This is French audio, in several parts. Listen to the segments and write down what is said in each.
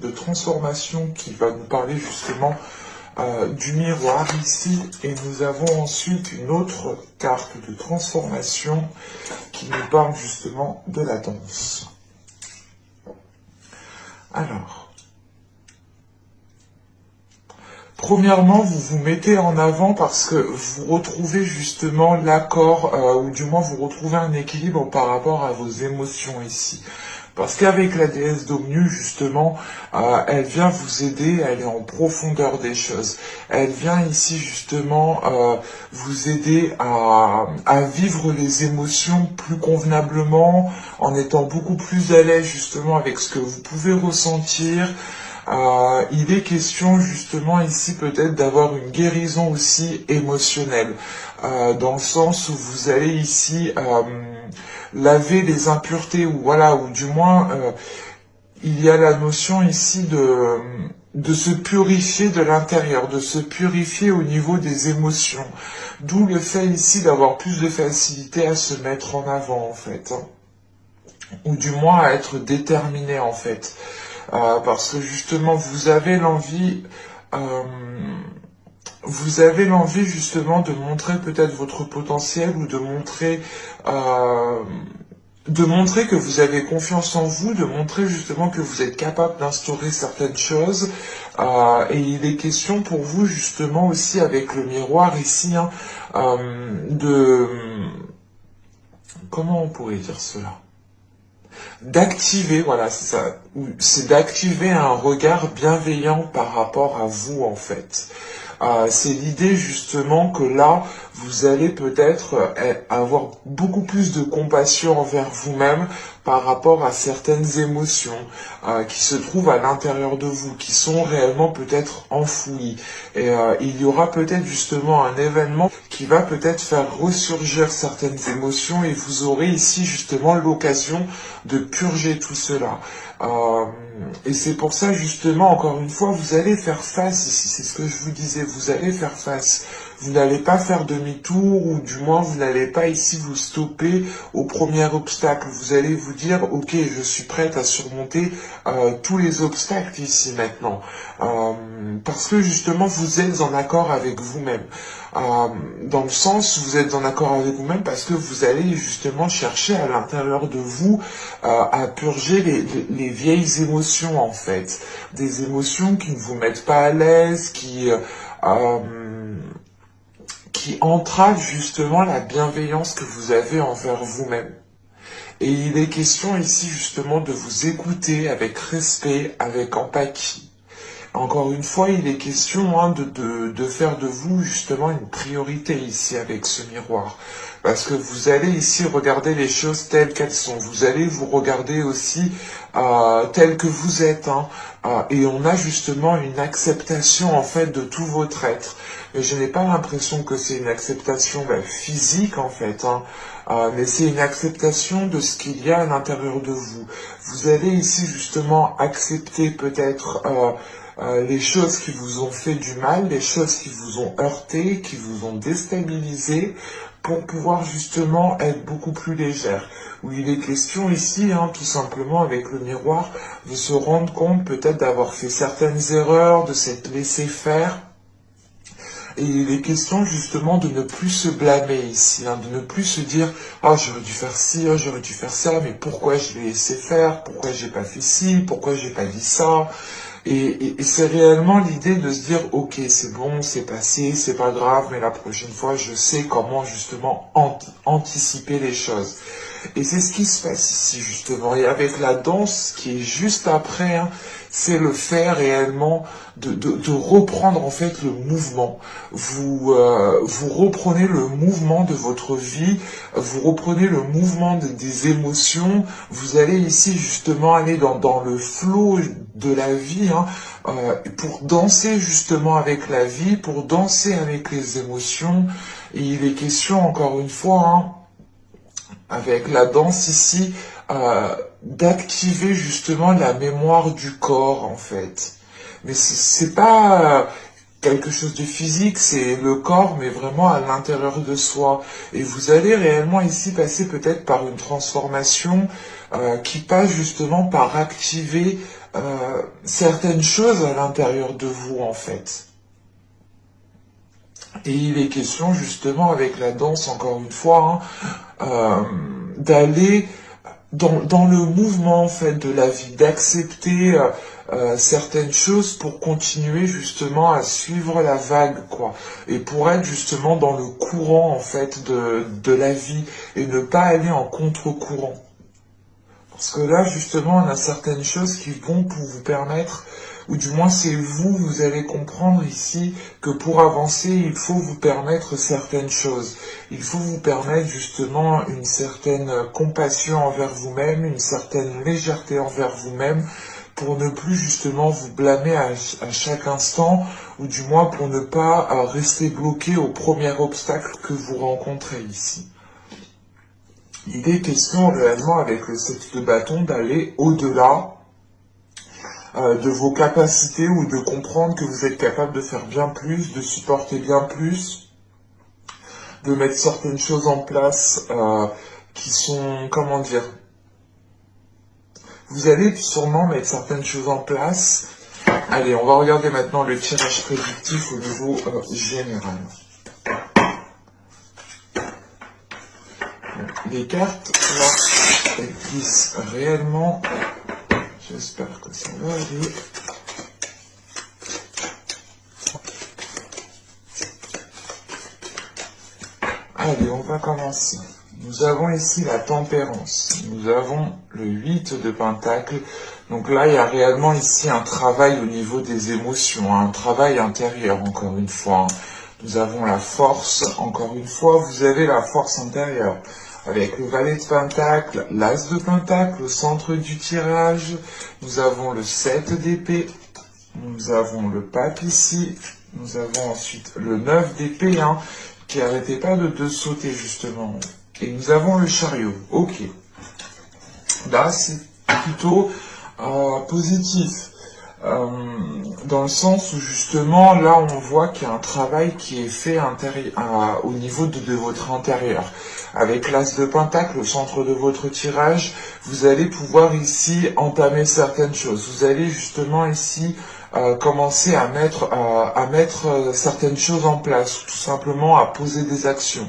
de transformation qui va nous parler justement du miroir ici, et nous avons ensuite une autre carte de transformation qui nous parle justement de la danse. Alors, premièrement, vous vous mettez en avant parce que vous retrouvez justement l'accord, ou du moins vous retrouvez un équilibre par rapport à vos émotions ici. Parce qu'avec la déesse d'Omnium, justement, elle vient vous aider à aller en profondeur des choses. Elle vient ici, justement, vous aider à vivre les émotions plus convenablement, en étant beaucoup plus à l'aise, justement, avec ce que vous pouvez ressentir. Il est question, justement, ici, peut-être d'avoir une guérison aussi émotionnelle. Dans le sens où vous allez ici... laver les impuretés, ou voilà, ou du moins il y a la notion ici de se purifier de l'intérieur, de se purifier au niveau des émotions. D'où le fait ici d'avoir plus de facilité à se mettre en avant en fait, hein. Ou du moins à être déterminé en fait, parce que justement vous avez l'envie justement de montrer peut-être votre potentiel, ou de montrer que vous avez confiance en vous, de montrer justement que vous êtes capable d'instaurer certaines choses. Et il est question pour vous justement aussi avec le miroir ici, hein, de... Comment on pourrait dire cela? D'activer, voilà, c'est ça. C'est d'activer un regard bienveillant par rapport à vous en fait. C'est l'idée justement que là, vous allez peut-être avoir beaucoup plus de compassion envers vous-même par rapport à certaines émotions qui se trouvent à l'intérieur de vous, qui sont réellement peut-être enfouies. Et il y aura peut-être justement un événement qui va peut-être faire ressurgir certaines émotions, et vous aurez ici justement l'occasion de purger tout cela. Et c'est pour ça justement, encore une fois, vous allez faire face ici, c'est ce que je vous disais, vous allez faire face. Vous n'allez pas faire demi-tour, ou du moins vous n'allez pas ici vous stopper au premier obstacle. Vous allez vous dire, ok, je suis prête à surmonter tous les obstacles ici maintenant. Parce que justement vous êtes en accord avec vous-même. Dans le sens, vous êtes en accord avec vous-même parce que vous allez justement chercher à l'intérieur de vous à purger les vieilles émotions en fait. Des émotions qui ne vous mettent pas à l'aise, qui entravent justement la bienveillance que vous avez envers vous-même. Et il est question ici justement de vous écouter avec respect, avec empathie. Encore une fois, il est question de faire de vous justement une priorité ici avec ce miroir. Parce que vous allez ici regarder les choses telles qu'elles sont. Vous allez vous regarder aussi telles que vous êtes, hein. Et on a justement une acceptation en fait de tout votre être. Et je n'ai pas l'impression que c'est une acceptation physique en fait, hein. Mais c'est une acceptation de ce qu'il y a à l'intérieur de vous. Vous allez ici justement accepter peut-être les choses qui vous ont fait du mal, les choses qui vous ont heurté, qui vous ont déstabilisé, pour pouvoir justement être beaucoup plus légère. Où il est question ici, hein, tout simplement avec le miroir, de se rendre compte peut-être d'avoir fait certaines erreurs, de s'être laissé faire. Et il est question justement de ne plus se blâmer ici, hein, de ne plus se dire « Ah, j'aurais dû faire ci, oh, j'aurais dû faire ça, mais pourquoi je l'ai laissé faire? Pourquoi j'ai pas fait ci? Pourquoi j'ai pas dit ça ?» Et c'est réellement l'idée de se dire « Ok, c'est bon, c'est passé, c'est pas grave, mais la prochaine fois, je sais comment justement anticiper les choses. » Et c'est ce qui se passe ici justement. Et avec la danse qui est juste après, hein, c'est le fait réellement de reprendre en fait le mouvement. Vous reprenez le mouvement de votre vie, vous reprenez le mouvement des émotions. Vous allez ici justement aller dans le flot de la vie, hein, pour danser justement avec la vie, pour danser avec les émotions. Et il est question encore une fois, hein, avec la danse ici, d'activer justement la mémoire du corps en fait. Mais c'est pas quelque chose de physique, c'est le corps, mais vraiment à l'intérieur de soi. Et vous allez réellement ici passer peut-être par une transformation qui passe justement par activer certaines choses à l'intérieur de vous en fait. Et il est question justement avec la danse, encore une fois, d'aller dans le mouvement en fait de la vie, d'accepter certaines choses pour continuer justement à suivre la vague, quoi. Et pour être justement dans le courant en fait de la vie et ne pas aller en contre-courant. Parce que là, justement, on a certaines choses qui vont pour vous permettre, ou du moins c'est vous, vous allez comprendre ici que pour avancer, il faut vous permettre certaines choses. Il faut vous permettre justement une certaine compassion envers vous-même, une certaine légèreté envers vous-même, pour ne plus justement vous blâmer à chaque instant, ou du moins pour ne pas rester bloqué au premier obstacle que vous rencontrez ici. Il est question réellement avec le 7 de bâton d'aller au-delà de vos capacités ou de comprendre que vous êtes capable de faire bien plus, de supporter bien plus, de mettre certaines choses en place qui sont, comment dire, vous allez sûrement mettre certaines choses en place. Allez, on va regarder maintenant le tirage prédictif au niveau général. Les cartes, là, elles glissent réellement. J'espère que ça va aller. Allez, on va commencer. Nous avons ici la tempérance. Nous avons le 8 de pentacle. Donc là, il y a réellement ici un travail au niveau des émotions, un travail intérieur, encore une fois. Nous avons la force, encore une fois, vous avez la force intérieure. Avec le valet de pentacle, l'as de pentacle au centre du tirage. Nous avons le 7 d'épée. Nous avons le pape ici. Nous avons ensuite le 9 d'épée, qui n'arrêtait pas de sauter justement. Et nous avons le chariot. Ok. Là, c'est plutôt positif. Dans le sens où justement, là, on voit qu'il y a un travail qui est fait au niveau de votre intérieur. Avec l'as de pentacle au centre de votre tirage, vous allez pouvoir ici entamer certaines choses. Vous allez justement ici commencer à mettre certaines choses en place, tout simplement à poser des actions,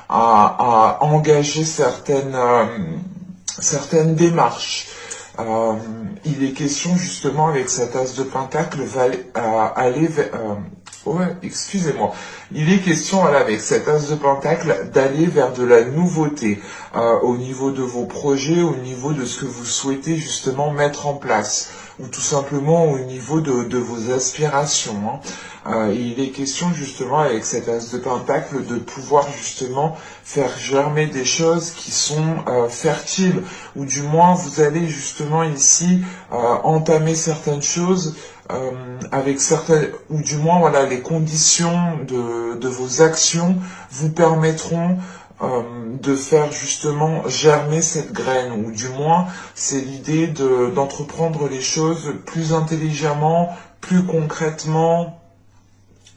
à engager certaines démarches. Il est question justement avec cet as de pentacle aller vers... ouais, excusez-moi. Il est question voilà, avec cet as de pentacle d'aller vers de la nouveauté au niveau de vos projets, au niveau de ce que vous souhaitez justement mettre en place, ou tout simplement au niveau de vos aspirations. Il est question justement avec cet as de pentacle de pouvoir justement faire germer des choses qui sont fertiles, ou du moins vous allez justement ici entamer certaines choses avec certaines, ou du moins voilà, les conditions de vos actions vous permettront de faire justement germer cette graine, ou du moins c'est l'idée d'entreprendre les choses plus intelligemment, plus concrètement,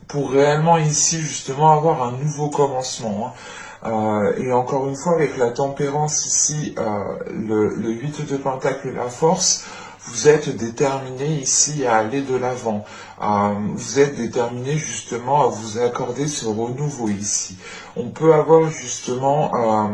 pour réellement ici justement avoir un nouveau commencement. Et encore une fois avec la tempérance ici, le 8 de pentacle et la force, vous êtes déterminé ici à aller de l'avant. Vous êtes déterminé justement à vous accorder ce renouveau ici. On peut avoir justement,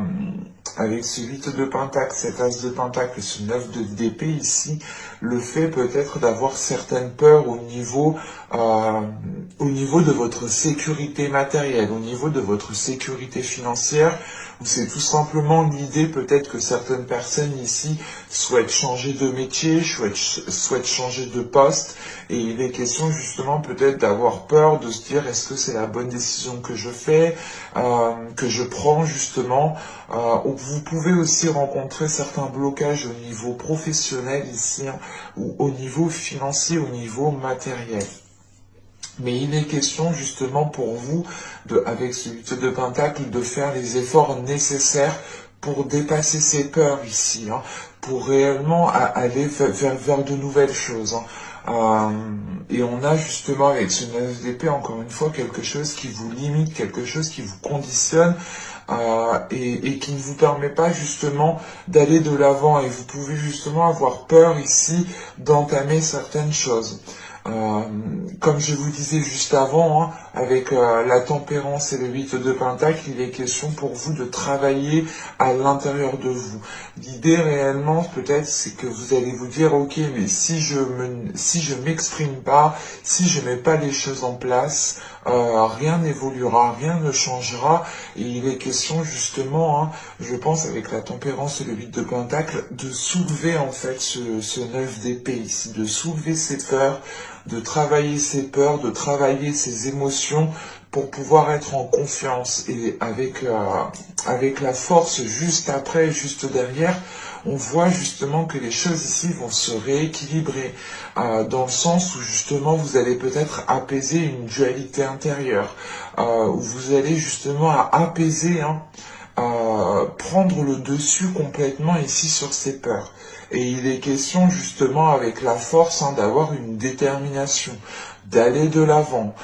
avec ce 8 de pentacle, cet as de pentacle et ce 9 d'épée ici, le fait peut-être d'avoir certaines peurs au niveau de votre sécurité matérielle, au niveau de votre sécurité financière, où c'est tout simplement l'idée peut-être que certaines personnes ici souhaitent changer de métier, souhaitent changer de poste, et il est question justement peut-être d'avoir peur, de se dire est-ce que c'est la bonne décision que je fais, que je prends justement. Vous pouvez aussi rencontrer certains blocages au niveau professionnel ici, ou au niveau financier, au niveau matériel. Mais il est question justement pour vous, avec ce 8 de pentacle, de faire les efforts nécessaires pour dépasser ces peurs ici, pour réellement aller vers de nouvelles choses. Et on a justement avec ce 9 d'épée, encore une fois, quelque chose qui vous limite, quelque chose qui vous conditionne, et qui ne vous permet pas justement d'aller de l'avant, et vous pouvez justement avoir peur ici d'entamer certaines choses. Comme je vous disais juste avant, hein, avec la tempérance et le 8 de Pentacle, il est question pour vous de travailler à l'intérieur de vous. L'idée réellement, peut-être, c'est que vous allez vous dire, ok, mais si je m'exprime pas, si je mets pas les choses en place, rien n'évoluera, rien ne changera, et il est question justement, hein, je pense avec la tempérance et le 8 de Pentacle, de soulever en fait ce 9 d'épée ici, de soulever ses peurs, de travailler ses peurs, de travailler ses émotions pour pouvoir être en confiance. Et avec la force juste après, juste derrière, on voit justement que les choses ici vont se rééquilibrer dans le sens où justement vous allez peut-être apaiser une dualité intérieure, où vous allez justement apaiser, hein, prendre le dessus complètement ici sur ses peurs. Et il est question justement avec la force, hein, d'avoir une détermination, d'aller de l'avant,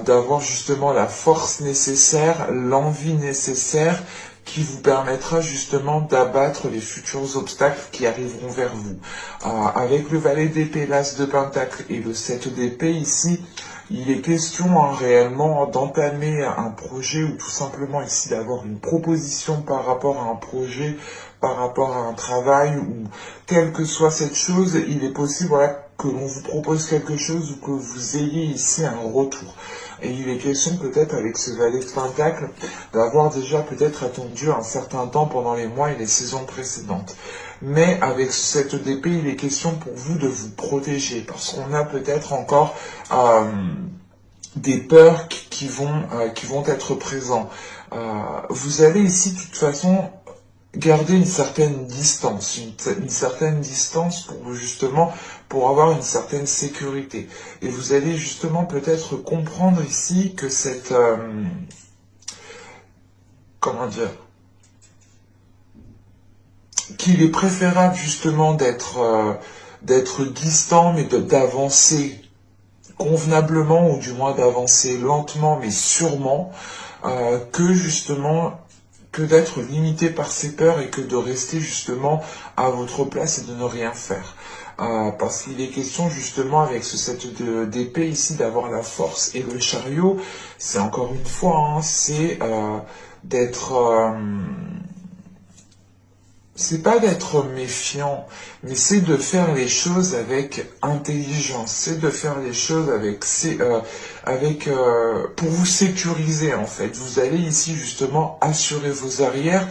d'avoir justement la force nécessaire, l'envie nécessaire qui vous permettra justement d'abattre les futurs obstacles qui arriveront vers vous. Avec le valet d'épée, l'as de pentacle et le 7 d'épée ici, il est question, hein, réellement d'entamer un projet ou tout simplement ici d'avoir une proposition par rapport à un projet, par rapport à un travail ou quelle que soit cette chose, il est possible, voilà, que l'on vous propose quelque chose ou que vous ayez ici un retour. Et il est question peut-être avec ce valet de pentacle d'avoir déjà peut-être attendu un certain temps pendant les mois et les saisons précédentes. Mais avec cette d'épée, il est question pour vous de vous protéger parce qu'on a peut-être encore des peurs qui vont être présents. Vous allez ici de toute façon garder une certaine distance, une certaine distance pour justement pour avoir une certaine sécurité. Et vous allez justement peut-être comprendre ici que cette comment dire, qu'il est préférable justement d'être distant mais d'avancer convenablement ou du moins d'avancer lentement mais sûrement que justement que d'être limité par ses peurs et que de rester justement à votre place et de ne rien faire. Parce qu'il est question justement avec ce 7 d'épée ici d'avoir la force et le chariot, c'est encore une fois, hein, c'est d'être... c'est pas d'être méfiant, mais c'est de faire les choses avec intelligence, c'est de faire les choses pour vous sécuriser en fait. Vous allez ici justement assurer vos arrières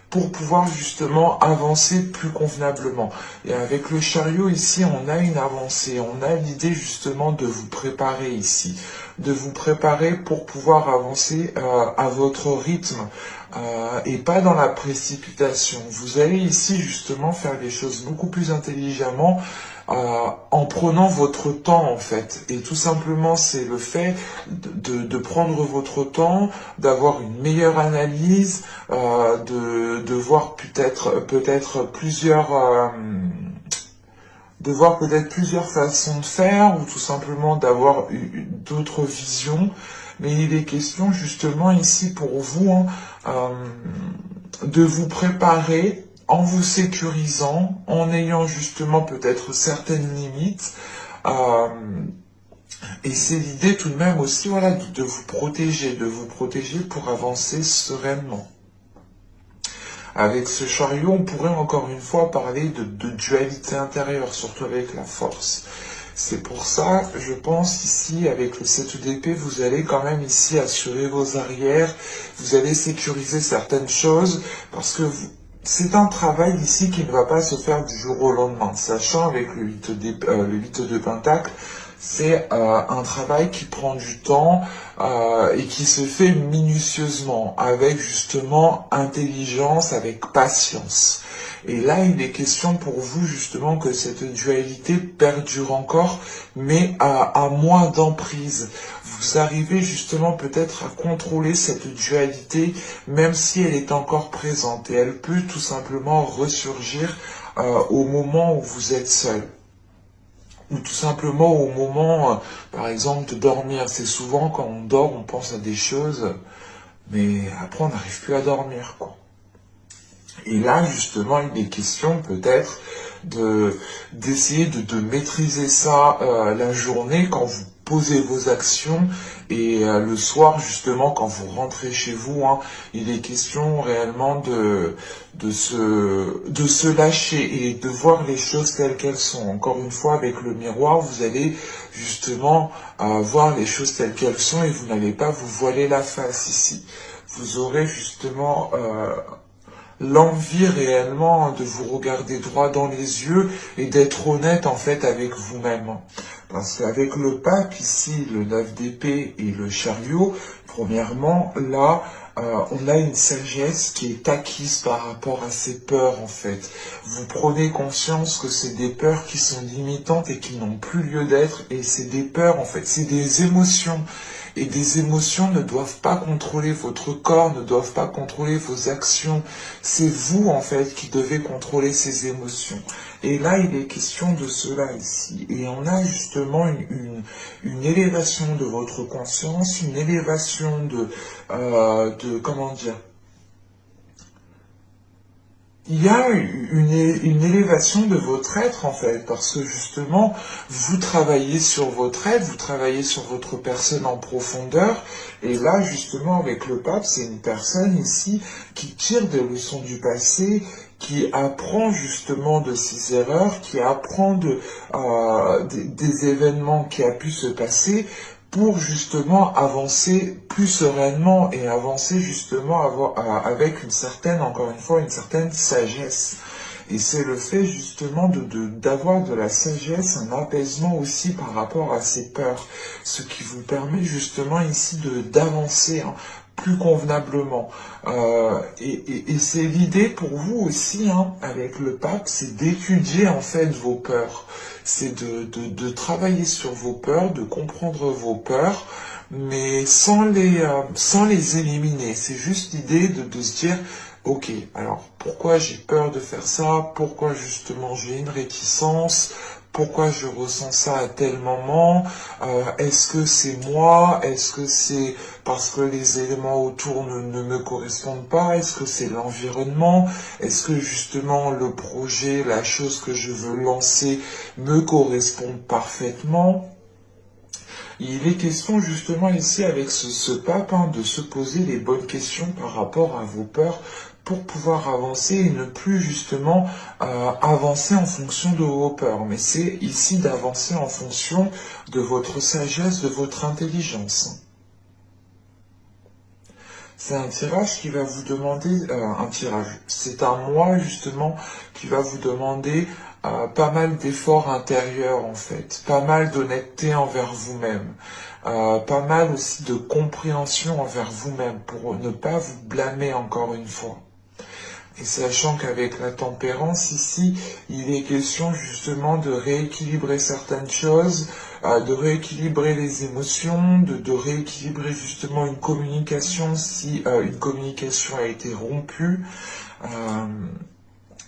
pour pouvoir justement avancer plus convenablement. Et avec le chariot ici, on a une avancée, on a l'idée justement de vous préparer ici, de vous préparer pour pouvoir avancer à votre rythme. Et pas dans la précipitation. Vous allez ici justement faire les choses beaucoup plus intelligemment en prenant votre temps en fait. Et tout simplement c'est le fait de prendre votre temps, d'avoir une meilleure analyse, de voir peut-être plusieurs façons de faire ou tout simplement d'avoir d'autres visions. Mais il est question justement ici pour vous, hein, de vous préparer en vous sécurisant, en ayant justement peut-être certaines limites. Et c'est l'idée tout de même aussi, voilà, de vous protéger pour avancer sereinement. Avec ce chariot, on pourrait encore une fois parler de dualité intérieure, surtout avec la force. C'est pour ça, je pense ici, avec le 7 d'épée, vous allez quand même ici assurer vos arrières, vous allez sécuriser certaines choses, parce que c'est un travail ici qui ne va pas se faire du jour au lendemain, sachant avec le 8 de pentacle, c'est un travail qui prend du temps et qui se fait minutieusement, avec justement intelligence, avec patience. Et là, il est question pour vous justement que cette dualité perdure encore, mais à moins d'emprise. Vous arrivez justement peut-être à contrôler cette dualité, même si elle est encore présente. Et elle peut tout simplement ressurgir au moment où vous êtes seul. Ou tout simplement au moment, par exemple, de dormir. C'est souvent quand on dort, on pense à des choses, mais après on n'arrive plus à dormir, quoi. Et là, justement, il est question peut-être d'essayer de maîtriser ça la journée quand vous posez vos actions et le soir, justement, quand vous rentrez chez vous, hein, il est question réellement de se lâcher et de voir les choses telles qu'elles sont. Encore une fois, avec le miroir, vous allez justement voir les choses telles qu'elles sont et vous n'allez pas vous voiler la face ici. Vous aurez justement l'envie réellement de vous regarder droit dans les yeux et d'être honnête en fait avec vous-même. Parce qu'avec le pape ici, le 9 d'épée et le chariot, premièrement, là, on a une sagesse qui est acquise par rapport à ces peurs en fait. Vous prenez conscience que c'est des peurs qui sont limitantes et qui n'ont plus lieu d'être et c'est des peurs en fait, c'est des émotions. Et des émotions ne doivent pas contrôler votre corps, ne doivent pas contrôler vos actions. C'est vous, en fait, qui devez contrôler ces émotions. Et là, il est question de cela ici. Et on a justement une élévation de votre conscience, une élévation comment dire, il y a une élévation de votre être en fait, parce que justement, vous travaillez sur votre être, vous travaillez sur votre personne en profondeur, et là justement avec le pape, c'est une personne ici qui tire des leçons du passé, qui apprend justement de ses erreurs, qui apprend des événements qui a pu se passer, pour justement avancer plus sereinement et avancer justement avec une certaine, encore une fois, une certaine sagesse. Et c'est le fait justement d'avoir de la sagesse, un apaisement aussi par rapport à ces peurs, ce qui vous permet justement ici d'avancer, hein, plus convenablement. Et c'est l'idée pour vous aussi, hein, avec le pape, c'est d'étudier en fait vos peurs. C'est de travailler sur vos peurs, de comprendre vos peurs, mais sans les éliminer. C'est juste l'idée de se dire, ok, alors pourquoi j'ai peur de faire ça? Pourquoi justement j'ai une réticence? Pourquoi je ressens ça à tel moment? Est-ce que c'est moi? Est-ce que c'est parce que les éléments autour ne me correspondent pas? Est-ce que c'est l'environnement? Est-ce que justement le projet, la chose que je veux lancer me correspond parfaitement? Il est question justement ici avec ce pape, hein, de se poser les bonnes questions par rapport à vos peurs pour pouvoir avancer et ne plus justement avancer en fonction de vos peurs. Mais c'est ici d'avancer en fonction de votre sagesse, de votre intelligence. C'est un tirage qui va vous demander, un tirage, c'est un mois justement qui va vous demander pas mal d'efforts intérieurs en fait, pas mal d'honnêteté envers vous-même, pas mal aussi de compréhension envers vous-même pour ne pas vous blâmer encore une fois. Et sachant qu'avec la tempérance ici, il est question justement de rééquilibrer certaines choses, de rééquilibrer les émotions, de rééquilibrer justement une communication si une communication a été rompue. Euh,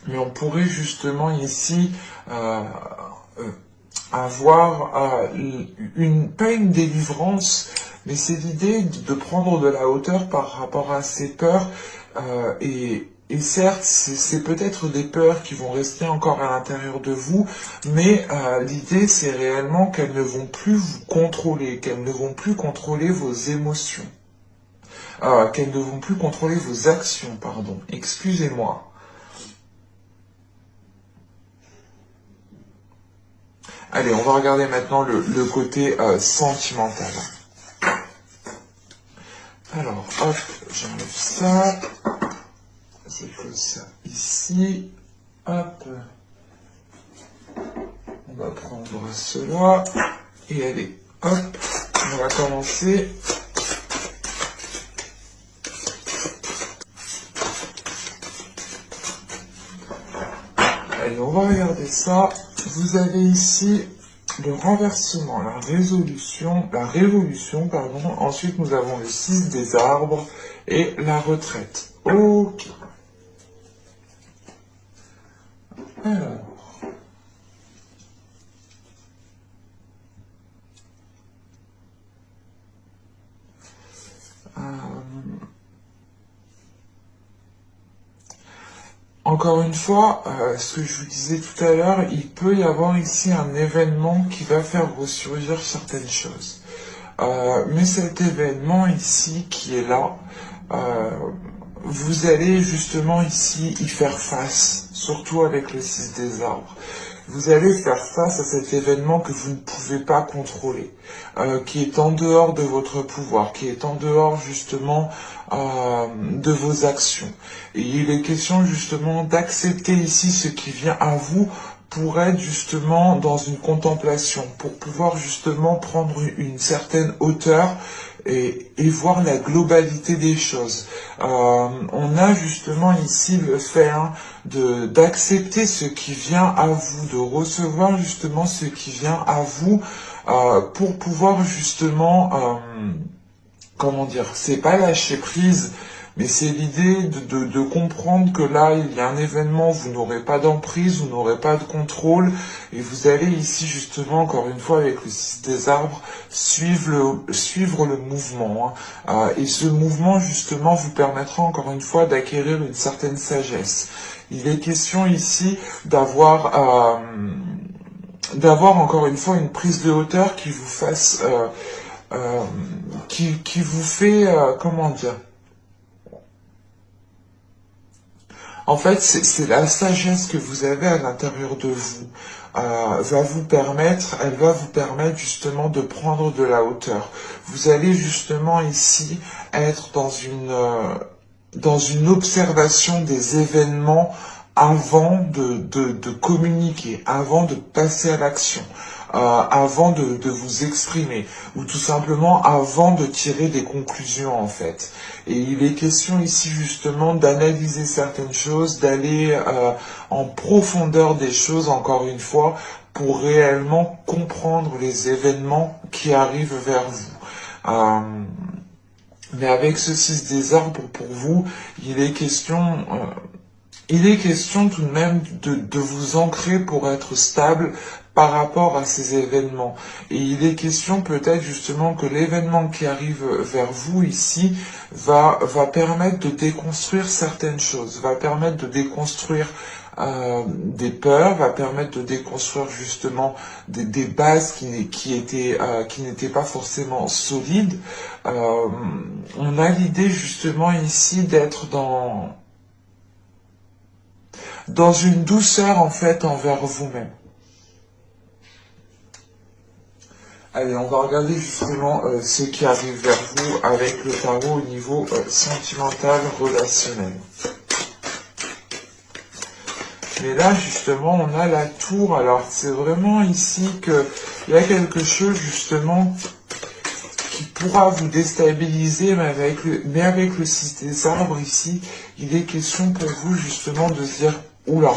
mais on pourrait justement ici avoir pas une délivrance, mais c'est l'idée de prendre de la hauteur par rapport à ces peurs. Et certes, c'est peut-être des peurs qui vont rester encore à l'intérieur de vous, mais l'idée c'est réellement qu'elles ne vont plus vous contrôler, qu'elles ne vont plus contrôler vos émotions, qu'elles ne vont plus contrôler vos actions, pardon, excusez-moi. Allez, on va regarder maintenant le côté sentimental. Alors, hop, j'enlève ça. Je pose ça ici. Hop. On va prendre cela. Et allez, hop. On va commencer. Allez, on va regarder ça. Vous avez ici le renversement, la révolution, pardon. Ensuite, nous avons le 6 des arbres et la retraite. Ok. Alors. encore une fois, ce que je vous disais tout à l'heure, il peut y avoir ici un événement qui va faire ressurgir certaines choses. Mais cet événement ici qui est là, euh, vous allez justement ici y faire face, surtout avec le 6 des arbres. Vous allez faire face à cet événement que vous ne pouvez pas contrôler, qui est en dehors de votre pouvoir, qui est en dehors justement de vos actions. Et il est question justement d'accepter ici ce qui vient à vous pour être justement dans une contemplation, pour pouvoir justement prendre une certaine hauteur et voir la globalité des choses. On a justement ici le fait d'accepter ce qui vient à vous, de recevoir justement ce qui vient à vous pour pouvoir justement, comment dire, c'est pas lâcher prise, mais c'est l'idée de comprendre que là, il y a un événement, vous n'aurez pas d'emprise, vous n'aurez pas de contrôle, et vous allez ici justement, encore une fois, avec le 6 des arbres, suivre le mouvement. Et ce mouvement, justement, vous permettra encore une fois d'acquérir une certaine sagesse. Il est question ici d'avoir encore une fois une prise de hauteur qui vous fasse... qui vous fait, comment dire, en fait, c'est la sagesse que vous avez à l'intérieur de vous, elle va vous permettre justement de prendre de la hauteur. Vous allez justement ici être dans une observation des événements avant de communiquer, avant de passer à l'action, avant de vous exprimer, ou tout simplement avant de tirer des conclusions en fait. Et il est question ici justement d'analyser certaines choses, d'aller en profondeur des choses encore une fois, pour réellement comprendre les événements qui arrivent vers vous. Mais avec ce 6 des arbres pour vous, il est question tout de même de vous ancrer pour être stable par rapport à ces événements. Et il est question peut-être justement que l'événement qui arrive vers vous ici va permettre de déconstruire certaines choses, va permettre de déconstruire des peurs, va permettre de déconstruire justement des bases qui n'étaient pas forcément solides. On a l'idée justement ici d'être dans une douceur en fait envers vous-même. Allez, on va regarder justement ce qui arrive vers vous avec le tarot au niveau sentimental, relationnel. Mais là, justement, on a la tour. Alors, c'est vraiment ici qu'il y a quelque chose, justement, qui pourra vous déstabiliser, mais avec le 6 des arbres ici, il est question pour vous, justement, de se dire, oula,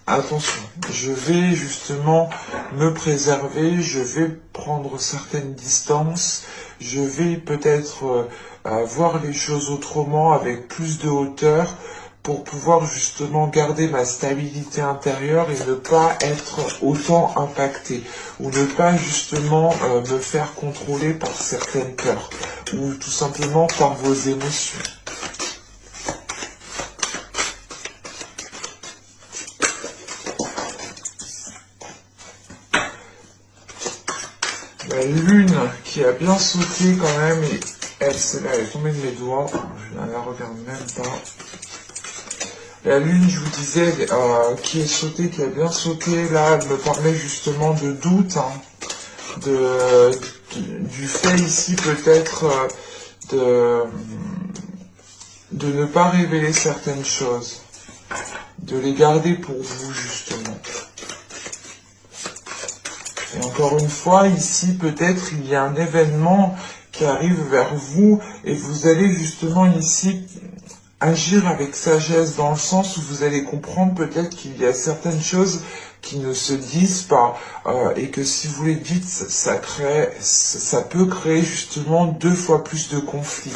attention, je vais justement me préserver, je vais prendre certaines distances, je vais peut-être voir les choses autrement, avec plus de hauteur, pour pouvoir justement garder ma stabilité intérieure et ne pas être autant impacté, ou ne pas justement me faire contrôler par certaines peurs, ou tout simplement par vos émotions. La lune qui a bien sauté quand même, et elle, celle-là, elle est tombée de mes doigts, je ne la regarde même pas. La lune, je vous disais, qui est sautée, qui a bien sauté, là, elle me parlait justement de doute, du fait ici peut-être de ne pas révéler certaines choses, de les garder pour vous justement. Et encore une fois, ici peut-être il y a un événement qui arrive vers vous et vous allez justement ici agir avec sagesse dans le sens où vous allez comprendre peut-être qu'il y a certaines choses qui ne se disent pas et que si vous les dites, ça peut créer justement 2 fois plus de conflits.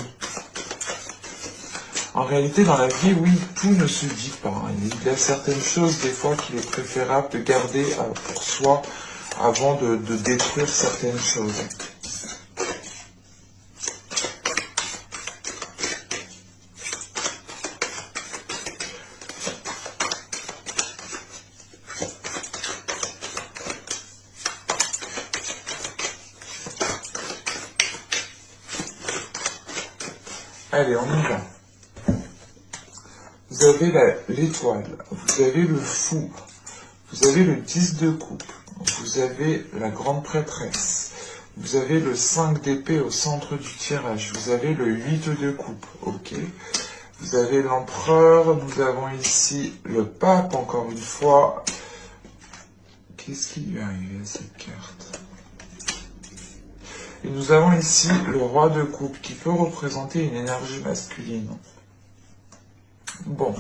En réalité, dans la vie, oui, tout ne se dit pas. Il y a certaines choses, des fois, qu'il est préférable de garder pour soi avant de détruire certaines choses. Allez, on y va. Vous avez l'étoile, vous avez le fou, vous avez le 10 de coupe, vous avez la grande prêtresse, vous avez le 5 d'épée au centre du tirage, vous avez le 8 de coupe, ok. Vous avez l'empereur, nous avons ici le pape, encore une fois. Qu'est-ce qui lui est arrivé à cette carte? Et nous avons ici le roi de coupe, qui peut représenter une énergie masculine. Bon.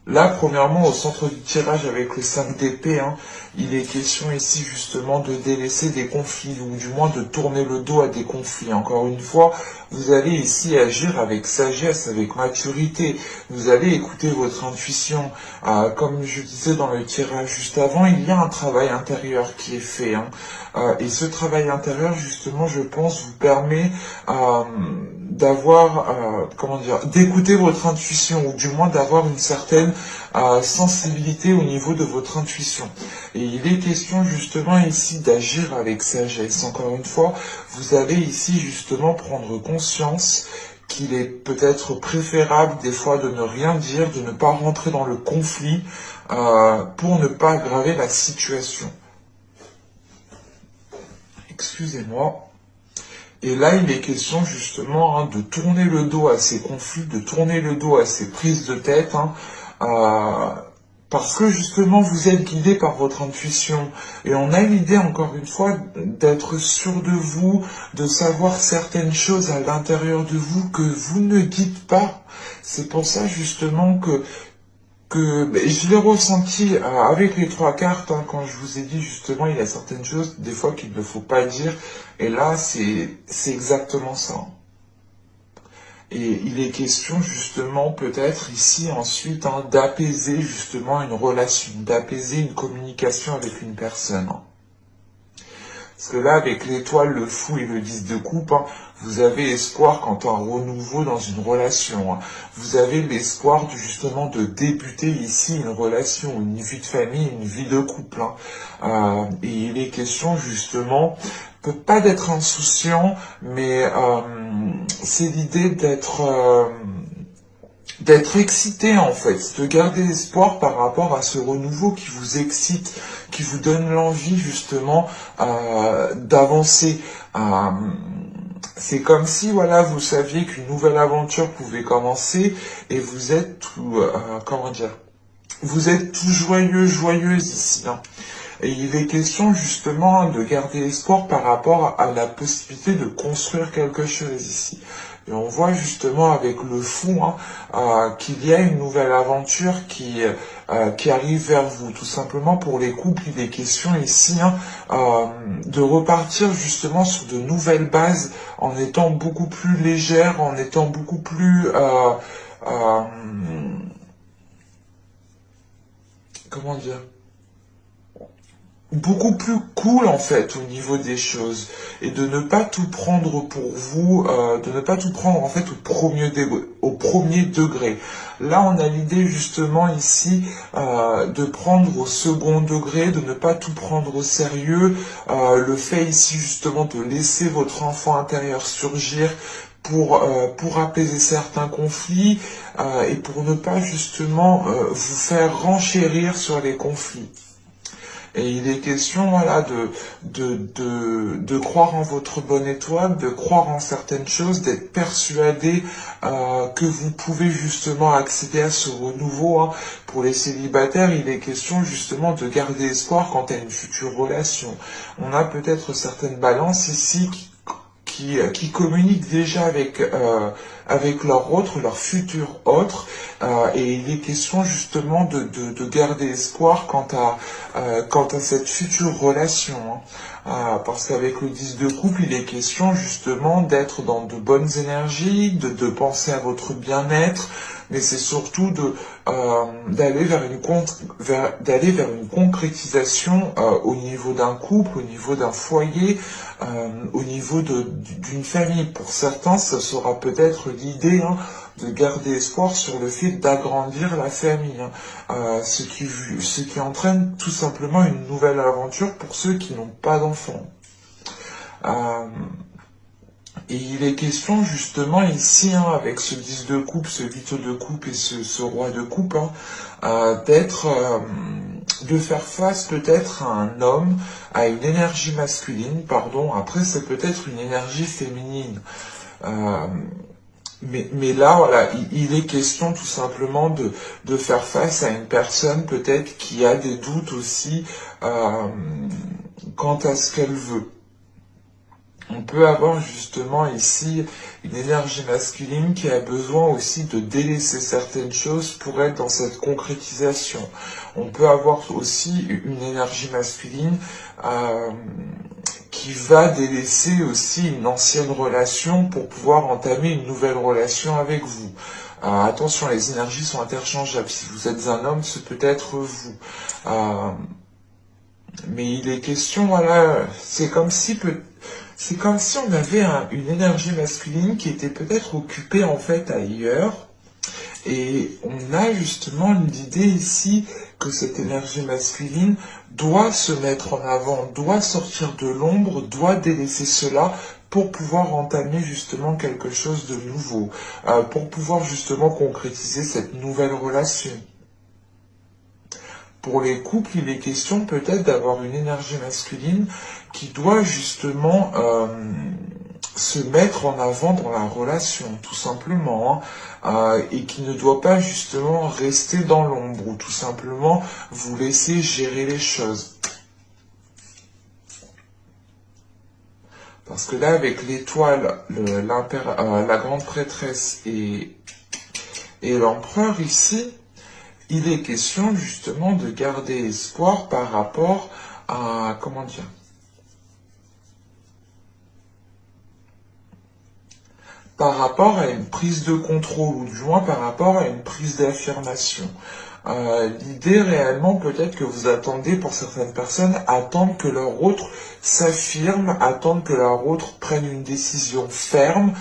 Là, premièrement, au centre du tirage avec le 5 d'épée, hein, il est question ici justement de délaisser des conflits, ou du moins de tourner le dos à des conflits. Encore une fois, vous allez ici agir avec sagesse, avec maturité. Vous allez écouter votre intuition. Comme je disais dans le tirage juste avant, il y a un travail intérieur qui est fait. Hein. Et ce travail intérieur, justement, je pense, vous permet d'avoir, d'écouter votre intuition, ou du moins d'avoir une certaine sensibilité au niveau de votre intuition. Et il est question justement ici d'agir avec sagesse. Encore une fois, vous allez ici justement prendre conscience qu'il est peut-être préférable des fois de ne rien dire, de ne pas rentrer dans le conflit pour ne pas aggraver la situation. Excusez-moi. Et là, il est question justement de tourner le dos à ces conflits, de tourner le dos à ces prises de tête, parce que justement, vous êtes guidé par votre intuition. Et on a l'idée, encore une fois, d'être sûr de vous, de savoir certaines choses à l'intérieur de vous que vous ne dites pas. C'est pour ça justement que je l'ai ressenti avec les 3 cartes, hein, quand je vous ai dit justement il y a certaines choses des fois qu'il ne faut pas dire, et là c'est exactement ça. Et il est question justement peut-être ici ensuite d'apaiser justement une relation, d'apaiser une communication avec une personne. Parce que là, avec l'étoile, le fou et le 10 de coupe, vous avez espoir quant à un renouveau dans une relation. Vous avez l'espoir justement de débuter ici une relation, une vie de famille, une vie de couple. Et il est question justement, pas d'être insouciant, mais c'est l'idée d'être excité en fait, de garder espoir par rapport à ce renouveau qui vous excite, qui vous donne l'envie justement d'avancer. C'est comme si voilà, vous saviez qu'une nouvelle aventure pouvait commencer et vous êtes tout, vous êtes tout joyeux, joyeuse ici. Et il est question justement de garder espoir par rapport à la possibilité de construire quelque chose ici. Et on voit justement avec le fou qu'il y a une nouvelle aventure qui arrive vers vous. Tout simplement pour les couples, il est question ici de repartir justement sur de nouvelles bases en étant beaucoup plus légère, en étant beaucoup plus... comment dire, beaucoup plus cool en fait au niveau des choses, et de ne pas tout prendre pour vous, de ne pas tout prendre en fait au premier degré. Là on a l'idée justement ici de prendre au second degré, de ne pas tout prendre au sérieux, le fait ici justement de laisser votre enfant intérieur surgir pour apaiser certains conflits et pour ne pas justement vous faire renchérir sur les conflits. Et il est question, voilà, de croire en votre bonne étoile, de croire en certaines choses, d'être persuadé que vous pouvez justement accéder à ce renouveau. Pour les célibataires, il est question justement de garder espoir quant à une future relation. On a peut-être certaines balances ici qui communiquent déjà avec leur autre, leur futur autre, et il est question justement de garder espoir quant à cette future relation. Parce qu'avec le 10 de couple, il est question justement d'être dans de bonnes énergies, de penser à votre bien-être, mais c'est surtout d'aller vers une concrétisation au niveau d'un couple, au niveau d'un foyer, au niveau d'une famille. Pour certains, ce sera peut-être l'idée de garder espoir sur le fait d'agrandir la famille, ce qui entraîne tout simplement une nouvelle aventure pour ceux qui n'ont pas d'enfants. Et il est question justement ici, hein, avec ce 10 de coupe, ce 8 de coupe et ce roi de coupe, hein, de faire face peut-être à un homme, à une énergie masculine, pardon, après c'est peut-être une énergie féminine. Euh, mais là, voilà, il est question tout simplement de faire face à une personne peut-être qui a des doutes aussi euh, quant à ce qu'elle veut. On peut avoir justement ici une énergie masculine qui a besoin aussi de délaisser certaines choses pour être dans cette concrétisation. On peut avoir aussi une énergie masculine euh, qui va délaisser aussi une ancienne relation pour pouvoir entamer une nouvelle relation avec vous. Attention, les énergies sont interchangeables. Si vous êtes un homme, ce peut être vous. Euh, mais il est question, voilà, c'est comme si on avait une énergie masculine qui était peut-être occupée en fait ailleurs. Et on a justement l'idée ici que cette énergie masculine doit se mettre en avant, doit sortir de l'ombre, doit délaisser cela pour pouvoir entamer justement quelque chose de nouveau, pour pouvoir justement concrétiser cette nouvelle relation. Pour les couples, il est question peut-être d'avoir une énergie masculine qui doit justement se mettre en avant dans la relation, tout simplement, hein, et qui ne doit pas justement rester dans l'ombre, ou tout simplement vous laisser gérer les choses. Parce que là, avec l'étoile, la grande prêtresse et l'empereur ici, il est question justement de garder espoir par rapport à, comment dire, par rapport à une prise de contrôle, ou du moins par rapport à une prise d'affirmation. L'idée réellement, peut-être que vous attendez, pour certaines personnes, attendre que leur autre s'affirme, attendre que leur autre prenne une décision ferme.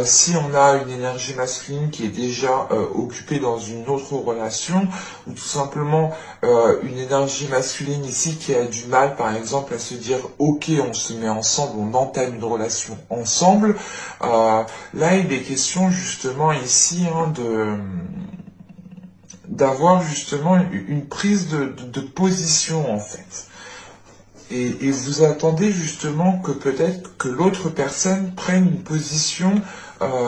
Si on a une énergie masculine qui est déjà occupée dans une autre relation, ou tout simplement une énergie masculine ici qui a du mal, par exemple, à se dire ok, on se met ensemble, on entame une relation ensemble. Là, il est question justement ici, hein, d'avoir justement une prise de position en fait. Et vous attendez justement que peut-être que l'autre personne prenne une position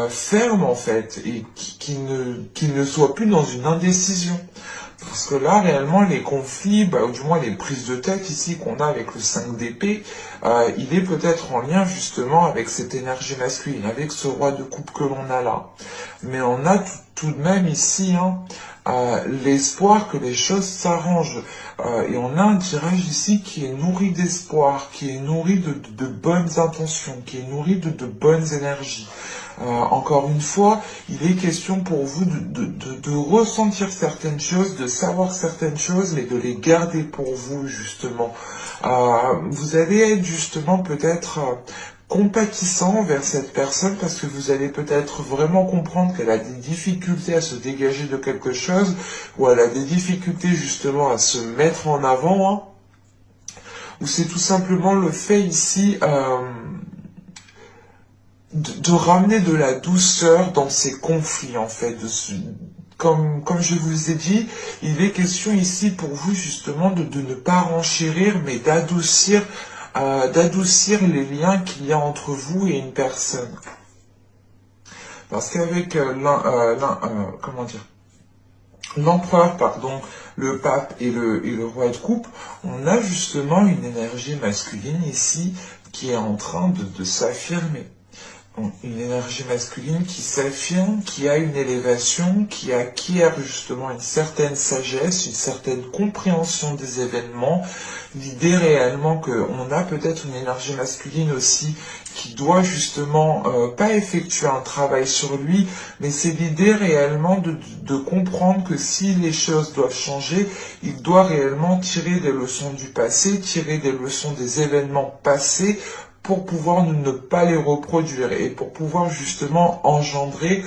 ferme en fait, et qu'il ne soit plus dans une indécision. Parce que là, réellement, les conflits, ou du moins les prises de tête ici qu'on a avec le 5 d'épée, il est peut-être en lien justement avec cette énergie masculine, avec ce roi de coupe que l'on a là. Mais on a tout de même ici, hein, l'espoir que les choses s'arrangent. Et on a un tirage ici qui est nourri d'espoir, qui est nourri de bonnes intentions, qui est nourri de bonnes énergies. Encore une fois, il est question pour vous de ressentir certaines choses, de savoir certaines choses, mais de les garder pour vous, justement. Vous allez être justement peut-être compatissant envers cette personne parce que vous allez peut-être vraiment comprendre qu'elle a des difficultés à se dégager de quelque chose, ou elle a des difficultés justement à se mettre en avant, hein, ou c'est tout simplement le fait ici de ramener de la douceur dans ces conflits en fait. Comme je vous ai dit, il est question ici pour vous justement de ne pas renchérir, mais d'adoucir les liens qu'il y a entre vous et une personne. Parce qu'avec comment dire, l'empereur, pardon, le pape et le roi de coupe, on a justement une énergie masculine ici qui est en train de s'affirmer. Une énergie masculine qui s'affirme, qui a une élévation, qui acquiert justement une certaine sagesse, une certaine compréhension des événements. L'idée réellement qu'on a peut-être une énergie masculine aussi qui doit justement pas effectuer un travail sur lui, mais c'est l'idée réellement de comprendre que si les choses doivent changer, il doit réellement tirer des leçons du passé, tirer des leçons des événements passés, pour pouvoir ne pas les reproduire et pour pouvoir justement engendrer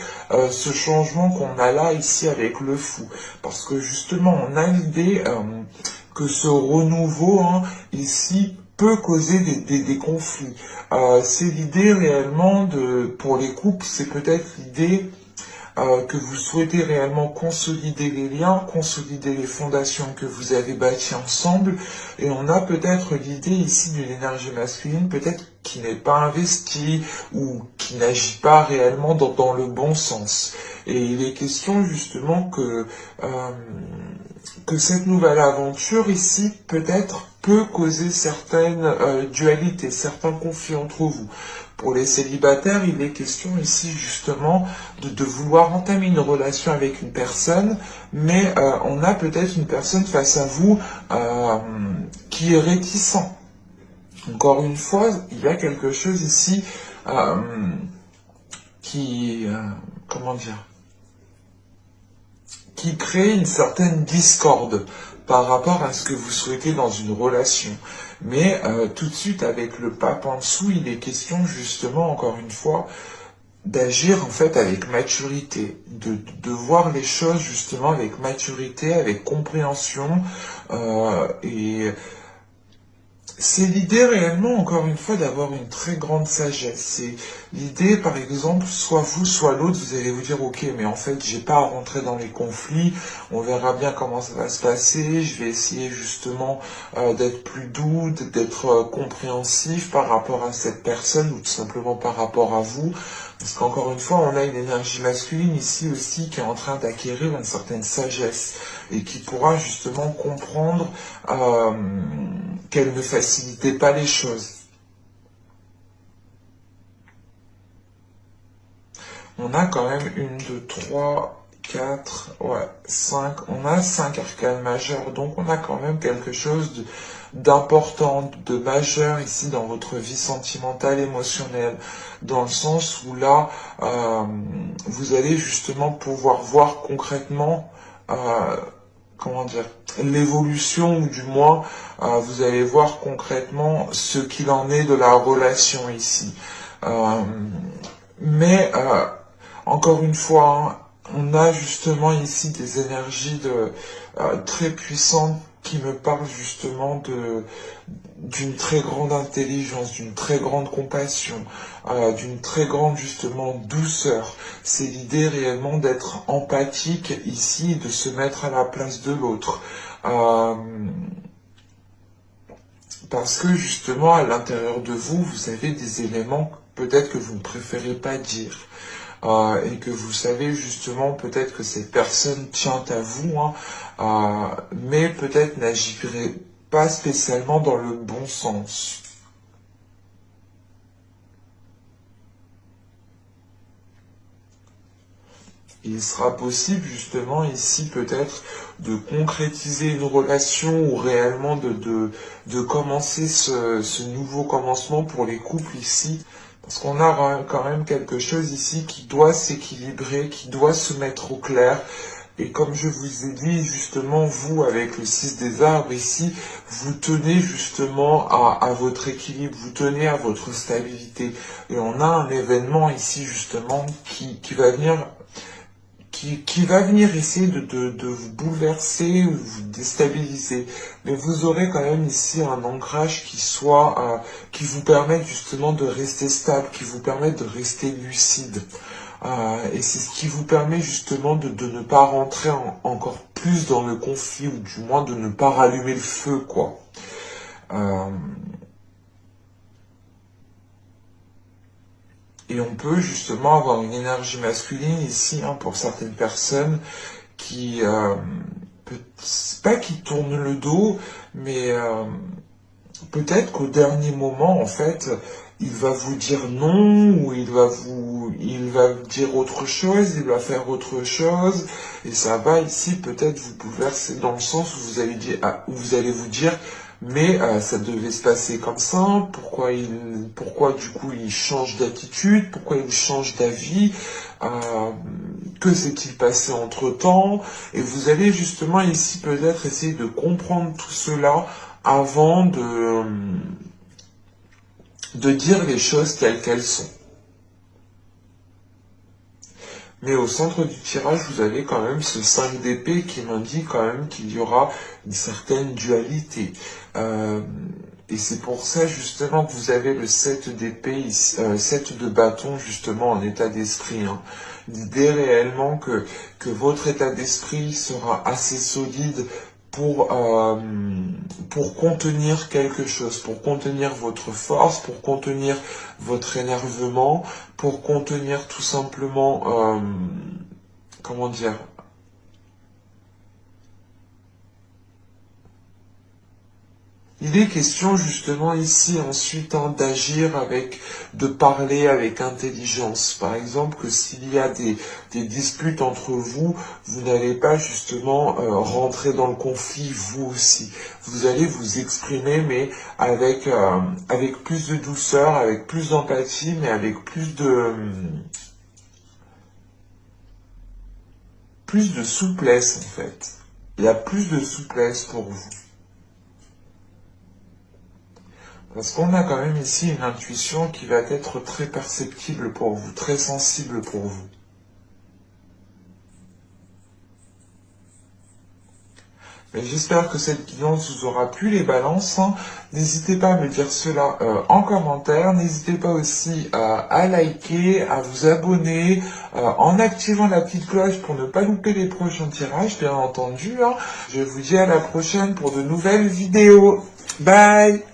ce changement qu'on a là ici avec le fou. Parce que justement on a l'idée que ce renouveau, hein, ici peut causer des conflits. C'est l'idée réellement pour les couples, c'est peut-être l'idée que vous souhaitez réellement consolider les liens, consolider les fondations que vous avez bâties ensemble, et on a peut-être l'idée ici d'une énergie masculine, peut-être qui n'est pas investie ou qui n'agit pas réellement dans le bon sens. Et il est question justement que cette nouvelle aventure ici peut-être peut causer certaines dualités, certains conflits entre vous. Pour les célibataires, il est question ici justement de vouloir entamer une relation avec une personne, mais on a peut-être une personne face à vous qui est réticent. Encore une fois, il y a quelque chose ici qui, comment dire, qui crée une certaine discorde par rapport à ce que vous souhaitez dans une relation. Mais tout de suite, avec le pape en dessous, il est question justement, encore une fois, d'agir en fait avec maturité, de voir les choses justement avec maturité, avec compréhension, et c'est l'idée réellement, encore une fois, d'avoir une très grande sagesse. C'est l'idée, par exemple, soit vous, soit l'autre, vous allez vous dire, ok, mais en fait, j'ai pas à rentrer dans les conflits, on verra bien comment ça va se passer, je vais essayer justement d'être plus doux, d'être compréhensif par rapport à cette personne, ou tout simplement par rapport à vous. Parce qu'encore une fois, on a une énergie masculine ici aussi qui est en train d'acquérir une certaine sagesse et qui pourra justement comprendre qu'elle ne facilitait pas les choses. On a quand même 1, 2, 3, 4, ouais, 5. On a 5 arcanes majeures, donc on a quand même quelque chose d'important, de majeur ici dans votre vie sentimentale, émotionnelle, dans le sens où là, vous allez justement pouvoir voir concrètement, comment dire, l'évolution, ou du moins, vous allez voir concrètement ce qu'il en est de la relation ici. Mais encore une fois, hein, on a justement ici des énergies très puissantes qui me parlent justement d'une très grande intelligence, d'une très grande compassion, d'une très grande justement douceur. C'est l'idée réellement d'être empathique ici et de se mettre à la place de l'autre. Parce que justement à l'intérieur de vous, vous avez des éléments peut-être que vous ne préférez pas dire. Et que vous savez justement peut-être que cette personne tient à vous, hein, mais peut-être n'agirait pas spécialement dans le bon sens. Il sera possible justement ici peut-être de concrétiser une relation ou réellement de commencer ce nouveau commencement pour les couples ici. Parce qu'on a quand même quelque chose ici qui doit s'équilibrer, qui doit se mettre au clair. Et comme je vous ai dit, justement, vous, avec le 6 des arbres ici, vous tenez justement à votre équilibre, vous tenez à votre stabilité. Et on a un événement ici, justement, qui va venir essayer de vous bouleverser ou de vous déstabiliser. Mais vous aurez quand même ici un ancrage qui vous permette justement de rester stable, qui vous permette de rester lucide. Et c'est ce qui vous permet justement de ne pas rentrer encore plus dans le conflit, ou du moins de ne pas rallumer le feu, quoi. Et on peut justement avoir une énergie masculine ici, hein, pour certaines personnes qui, pas qui tournent le dos, mais peut-être qu'au dernier moment, en fait, il va vous dire non, ou il va dire autre chose, il va faire autre chose, et ça va ici peut-être vous bouleverser dans le sens où où vous allez vous dire, mais ça devait se passer comme ça, pourquoi du coup il change d'attitude, pourquoi il change d'avis, que s'est-il passé entre-temps, et vous allez justement ici peut-être essayer de comprendre tout cela avant de dire les choses telles qu'elles sont. Mais au centre du tirage, vous avez quand même ce 5 d'épée qui m'indique quand même qu'il y aura une certaine dualité. Et c'est pour ça justement que vous avez le 7 d'épée, 7 de bâton justement en état d'esprit. Hein. L'idée réellement que votre état d'esprit sera assez solide pour contenir quelque chose, pour contenir votre force, pour contenir votre énervement, pour contenir tout simplement, comment dire, il est question justement ici ensuite hein, d'agir avec, de parler avec intelligence. Par exemple que s'il y a des disputes entre vous, vous n'allez pas justement rentrer dans le conflit vous aussi. Vous allez vous exprimer mais avec plus de douceur, avec plus d'empathie, mais avec plus de souplesse en fait. Il y a plus de souplesse pour vous. Parce qu'on a quand même ici une intuition qui va être très perceptible pour vous, très sensible pour vous. Mais j'espère que cette guidance vous aura plu les balances. Hein. N'hésitez pas à me dire cela en commentaire. N'hésitez pas aussi à liker, à vous abonner, en activant la petite cloche pour ne pas louper les prochains tirages, bien entendu. Hein. Je vous dis à la prochaine pour de nouvelles vidéos. Bye!